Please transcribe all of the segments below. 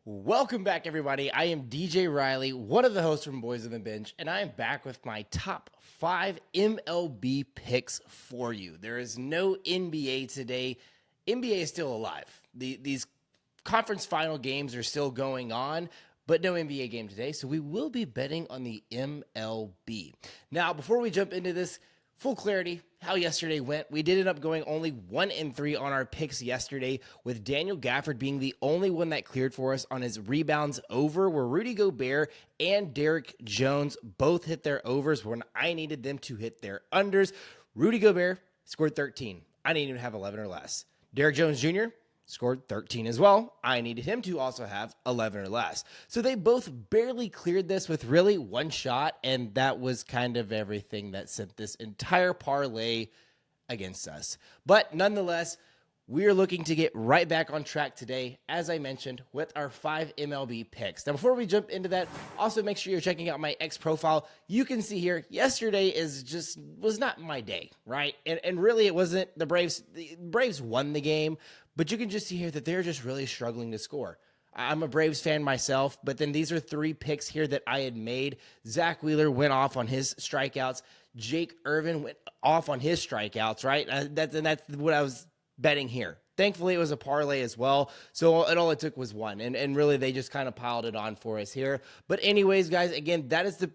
Welcome back, everybody. I am DJ Riley, one of the hosts from Boys on the Bench, and I am back with my top 5 MLB picks for you. There is no NBA today. NBA is still alive. These conference final games are still going on, but no NBA game today, so we will be betting on the MLB. Now, before we jump into this, full clarity how yesterday went. We did end up going only 1-3 on our picks yesterday, with Daniel Gafford being the only one that cleared for us on his rebounds over, where Rudy Gobert and Derrick Jones both hit their overs when I needed them to hit their unders. Rudy Gobert scored 13. I needed him to have 11 or less. Derrick Jones Jr. scored 13 as well. I needed him to also have 11 or less. So they both barely cleared this with really one shot, and that was kind of everything that sent this entire parlay against us. But nonetheless, we are looking to get right back on track today, as I mentioned, with our 5 MLB picks. Now, before we jump into that, also make sure you're checking out my X profile. You can see here, yesterday was not my day, right? And really, it wasn't the Braves. The Braves won the game, but you can just see here that they're just really struggling to score. I'm a Braves fan myself, but then these are 3 picks here that I had made. Zach Wheeler went off on his strikeouts. Jake Irvin went off on his strikeouts, right? That's what I was betting here. Thankfully, it was a parlay as well, so all it took was one, and really they just kind of piled it on for us here. But anyways, guys, again, that is the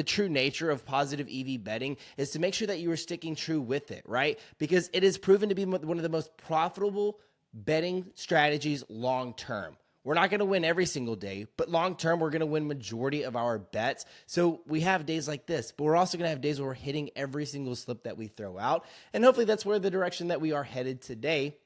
true nature of positive EV betting, is to make sure that you are sticking true with it, right? Because it is proven to be one of the most profitable betting strategies long term. We're not going to win every single day, but long term, we're going to win majority of our bets. So we have days like this, but we're also going to have days where we're hitting every single slip that we throw out. And hopefully that's where the direction that we are headed today,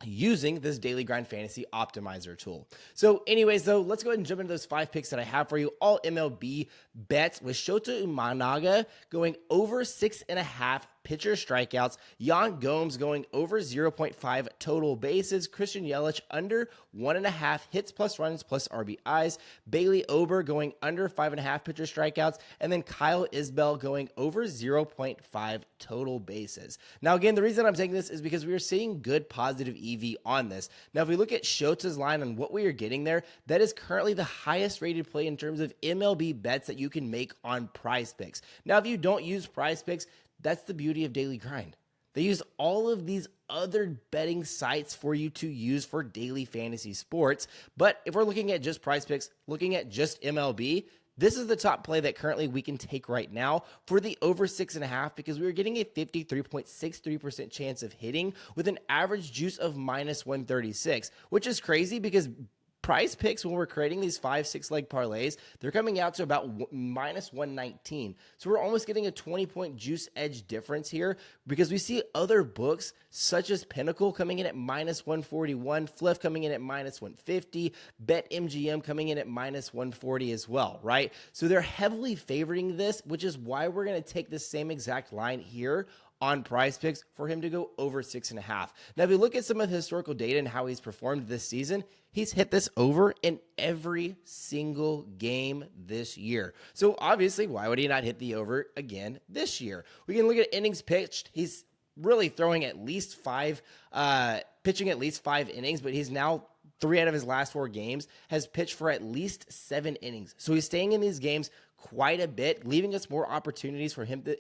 using this Daily Grind Fantasy Optimizer tool. So anyways, though, let's go ahead and jump into those 5 picks that I have for you. All MLB bets, with Shota Umanaga going over 6.5 pitcher strikeouts, Yan Gomes going over 0.5 total bases, Christian Yelich under 1.5 hits plus runs plus RBIs, Bailey Ober going under 5.5 pitcher strikeouts, and then Kyle Isbell going over 0.5 total bases. Now, again, the reason I'm taking this is because we are seeing good positive EV on this. Now, if we look at Shota's line and what we are getting there, that is currently the highest rated play in terms of MLB bets that you can make on PrizePicks. Now, if you don't use PrizePicks, that's the beauty of Daily Grind. They use all of these other betting sites for you to use for daily fantasy sports. But if we're looking at just PrizePicks, looking at just MLB, this is the top play that currently we can take right now for the over 6.5, because we are getting a 53.63% chance of hitting with an average juice of minus 136, which is crazy because PrizePicks, when we're creating these 5-6 leg parlays, they're coming out to about minus 119. So we're almost getting a 20-point juice edge difference here, because we see other books such as Pinnacle coming in at minus 141, Fliff coming in at minus 150, BetMGM coming in at minus 140 as well, right? So they're heavily favoring this, which is why we're going to take the same exact line here on PrizePicks for him to go over 6.5. Now, if you look at some of the historical data and how he's performed this season, he's hit this over in every single game this year. So obviously, why would he not hit the over again this year? We can look at innings pitched. He's really throwing at least 5, pitching at least 5 innings, but he's now 3 out of his last 4 games has pitched for at least 7 innings. So he's staying in these games quite a bit, leaving us more opportunities for him to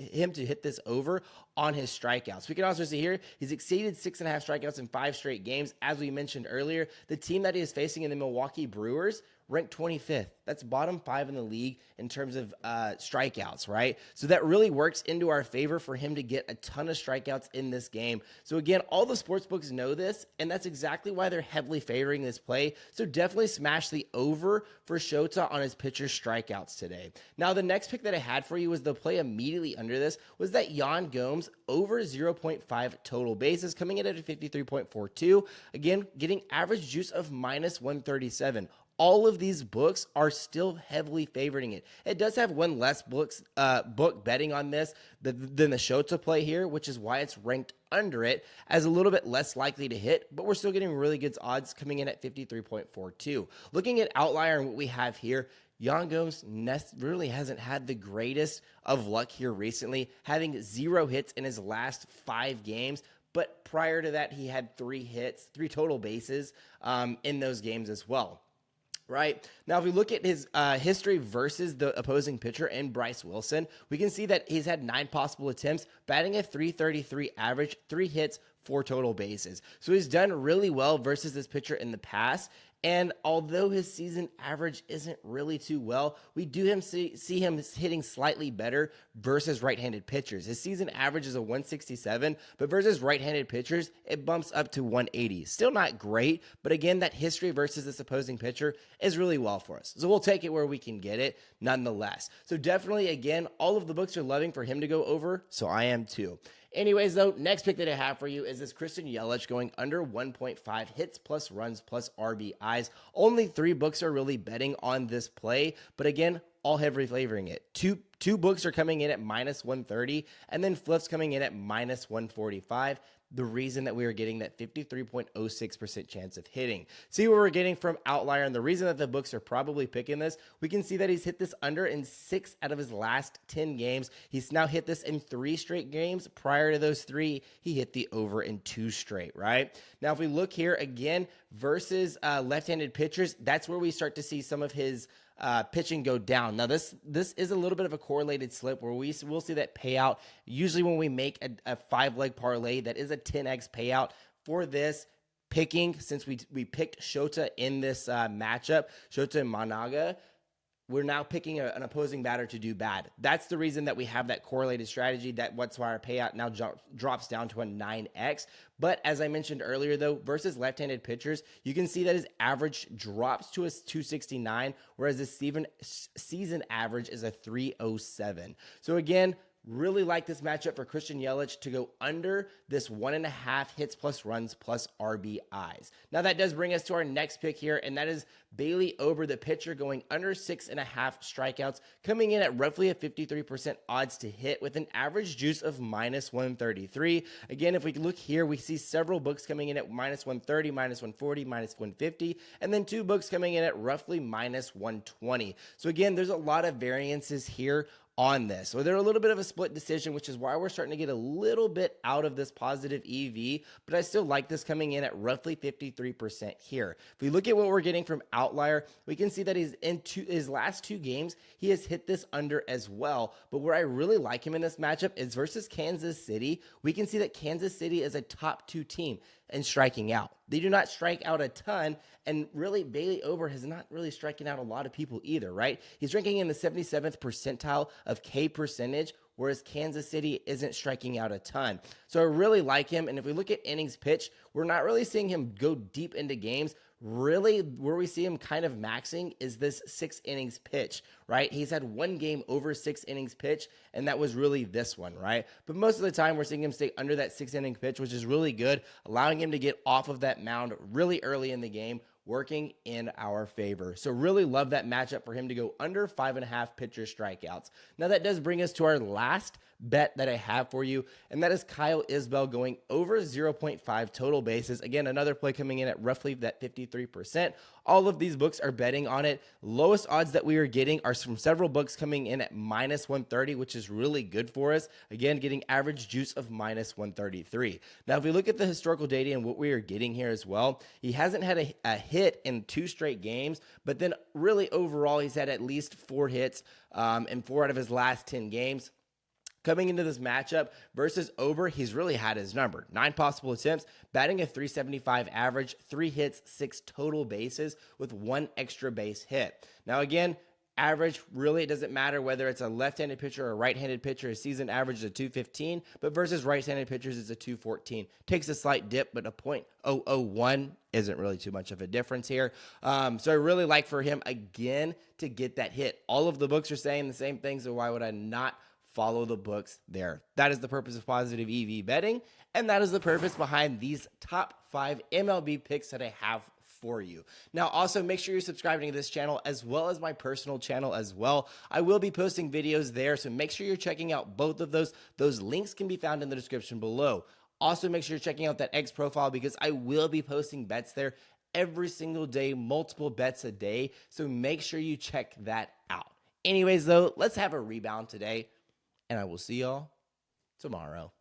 hit this over on his strikeouts. We can also see here, he's exceeded 6.5 strikeouts in 5 straight games. As we mentioned earlier, the team that he is facing in the Milwaukee Brewers ranked 25th. That's bottom 5 in the league in terms of strikeouts, right? So that really works into our favor for him to get a ton of strikeouts in this game. So again, all the sports books know this, and that's exactly why they're heavily favoring this play. So definitely smash the over for Shota on his pitcher strikeouts today. Now, the next pick that I had for you was the play immediately under this, was that Yan Gomes over 0.5 total bases, coming in at a 53.42. Again, getting average juice of minus 137. All of these books are still heavily favoring it. It does have one less book betting on this than the Shota play here, which is why it's ranked under it as a little bit less likely to hit, but we're still getting really good odds coming in at 53.42. Looking at outlier and what we have here, Yan Gomes really hasn't had the greatest of luck here recently, having 0 hits in his last 5 games. But prior to that, he had 3 hits, 3 total bases in those games as well. Right. Now, if we look at his history versus the opposing pitcher and Bryce Wilson, we can see that he's had 9 possible attempts, batting a 333 average, 3 hits, 4 total bases. So he's done really well versus this pitcher in the past. And although his season average isn't really too well, we do see him hitting slightly better versus right-handed pitchers. His season average is a 167, but versus right-handed pitchers, it bumps up to 180. Still not great, but again, that history versus this opposing pitcher is really well for us. So we'll take it where we can get it nonetheless. So definitely, again, all of the books are loving for him to go over, so I am too. Anyways, though, next pick that I have for you is this Christian Yelich going under 1.5 hits plus runs plus RBIs. Only 3 books are really betting on this play, but again, all heavily favoring it. Two books are coming in at minus 130, and then flips coming in at minus 145. The reason that we are getting that 53.06% chance of hitting. See what we're getting from Outlier, and the reason that the books are probably picking this, we can see that he's hit this under in 6 out of his last 10 games. He's now hit this in 3 straight games. Prior to those 3, he hit the over in 2 straight, right? Now, if we look here again versus left-handed pitchers, that's where we start to see some of his pitching go down. Now, this is a little bit of a correlated slip where we'll see that payout. Usually when we make a 5-leg parlay, that is a 10x payout. For this picking, since we picked Shota in this matchup, Shota and Managa, we're now picking an opposing batter to do bad. That's the reason that we have that correlated strategy. That's why our payout now drops down to a 9x. But as I mentioned earlier, though, versus left-handed pitchers, you can see that his average drops to a 269, whereas his season average is a 307. So again, really like this matchup for Christian Yelich to go under this 1.5 hits plus runs plus RBIs. Now that does bring us to our next pick here, and that is Bailey Ober, the pitcher, going under 6.5 strikeouts, coming in at roughly a 53% odds to hit with an average juice of minus 133. Again, if we look here, we see several books coming in at minus 130, minus 140, minus 150, and then 2 books coming in at roughly minus 120. So again, there's a lot of variances here on this. So they're a little bit of a split decision, which is why we're starting to get a little bit out of this positive EV, but I still like this coming in at roughly 53% here. If we look at what we're getting from Outlier, we can see that he's in his last 2 games, he has hit this under as well. But where I really like him in this matchup is versus Kansas City. We can see that Kansas City is a top 2 team in striking out. They do not strike out a ton, and really Bailey Ober has not really striking out a lot of people either, right? He's ranking in the 77th percentile of K percentage, whereas Kansas City isn't striking out a ton. So I really like him, and if we look at innings pitched, we're not really seeing him go deep into games. Really, where we see him kind of maxing is this 6 innings pitch, right? He's had 1 game over 6 innings pitch, and that was really this one, right? But most of the time, we're seeing him stay under that 6-inning pitch, which is really good, allowing him to get off of that mound really early in the game, working in our favor. So really love that matchup for him to go under 5.5 pitcher strikeouts. Now that does bring us to our last bet that I have for you, and that is Kyle Isbell going over 0.5 total bases. Again, another play coming in at roughly that 53%. All of these books are betting on it. Lowest odds that we are getting are from several books coming in at minus 130, which is really good for us. Again, getting average juice of minus 133. Now, if we look at the historical data and what we are getting here as well, he hasn't had a hit in 2 straight games, but then really overall, he's had at least 4 hits in 4 out of his last 10 games. Coming into this matchup versus Ober, he's really had his number. 9 possible attempts, batting a 375 average, 3 hits, 6 total bases with 1 extra base hit. Now again, average, really it doesn't matter whether it's a left-handed pitcher or a right-handed pitcher. His season average is a 215, but versus right-handed pitchers it's a 214. Takes a slight dip, but a .001 isn't really too much of a difference here. So I really like for him, again, to get that hit. All of the books are saying the same thing, so why would I not follow the books there? That is the purpose of positive EV betting, and that is the purpose behind these top 5 MLB picks that I have for you. Now, also make sure you're subscribing to this channel as well as my personal channel as well. I will be posting videos there, so make sure you're checking out both of those. Those links can be found in the description below. Also, make sure you're checking out that X profile because I will be posting bets there every single day, multiple bets a day, so make sure you check that out. Anyways, though, let's have a rebound today, and I will see y'all tomorrow.